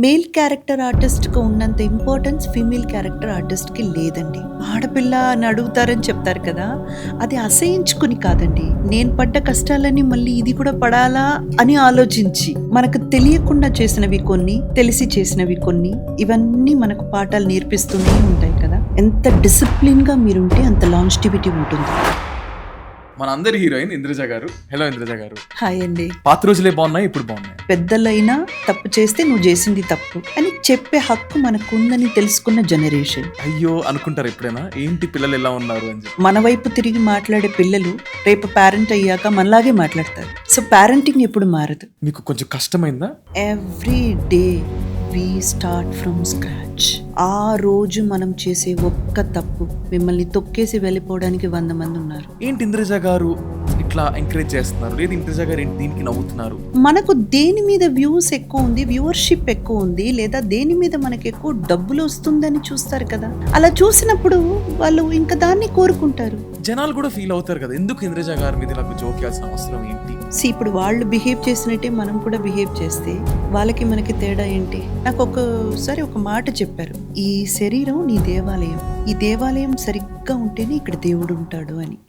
Male character ఆర్టిస్ట్‌కి ఉన్నంత importance female character ఆర్టిస్ట్‌కి లేదండి. ఆడపిల్ల అని అడుగుతారని చెప్తారు కదా! అది అసహించుకుని కాదండి. నేను పడ్డ కష్టాలన్నీ మళ్ళీ ఇది కూడా పడాలా అని ఆలోచించి, మనకు తెలియకుండా చేసినవి కొన్ని, తెలిసి చేసినవి కొన్ని, ఇవన్నీ మనకు పాఠాలు నేర్పిస్తూనే ఉంటాయి కదా! ఎంత డిసిప్లిన్‌గా మీరుంటే అంత లాంజిటివిటీ ఉంటుంది. మనందరి హీరోయిన్ ఇంద్రజ గారు. హలో ఇంద్రజ గారు. హాయ్ అండి. పాత రోజులే బాగున్నాయి, ఇప్పుడు బాగున్నాయి. పెద్దలైనా తప్పు చేస్తే నువ్వు చేసింది తప్పు అని చెప్పే హక్కు మనకుందని తెలుసుకున్న జనరేషన్. అయ్యో అనుకుంటారు ఎప్పుడైనా, ఏంటి పిల్లలు ఎలా ఉన్నారు అని చెప్పి. మన వైపు తిరిగి మాట్లాడే పిల్లలు రేపు పేరెంట్ అయ్యాక మనలాగే మాట్లాడతారు. సో పేరెంటింగ్ ఎప్పుడు మారదు. మీకు కొంచెం కష్టమైందా? Every day we start from scratch. ఆ రోజు మనం చేసే ఒక్క తప్పు మిమ్మల్ని తొక్కేసి వెళ్ళిపోవడానికి 100 మంది ఉన్నారు. ఏంటి ఇంద్రజ గారు ఇట్లా ఎంకరేజ్ చేస్తున్నారు, లేదు ఇంద్రజ గారు ఏంటి దీనికి నవ్వుతున్నారు? మనకు దేని మీద వ్యూస్ ఎక్కువ ఉంది, వ్యూవర్షిప్ ఎక్కువ ఉంది, లేదా దేని మీద మనకి ఎక్కువ డబ్బులు వస్తుందని చూస్తారు కదా. అలా చూసినప్పుడు వాళ్ళు ఇంకా దాన్ని కోరుకుంటారు. జనాలు కూడా ఫీల్ అవుతారు కదా, ఎందుకు ఇంద్రజ గారి మీద నాకు జోక్యాల్సిన అవసరం ఏంటి? ఇప్పుడు వాళ్ళు బిహేవ్ చేసినట్టే మనం కూడా బిహేవ్ చేస్తే వాళ్ళకి మనకి తేడా ఏంటి? నాకు ఒకసారి ఒక మాట చెప్పారు, ఈ శరీరం నీ దేవాలయం, ఈ దేవాలయం సరిగ్గా ఉంటేనే ఇక్కడ దేవుడు ఉంటాడు అని.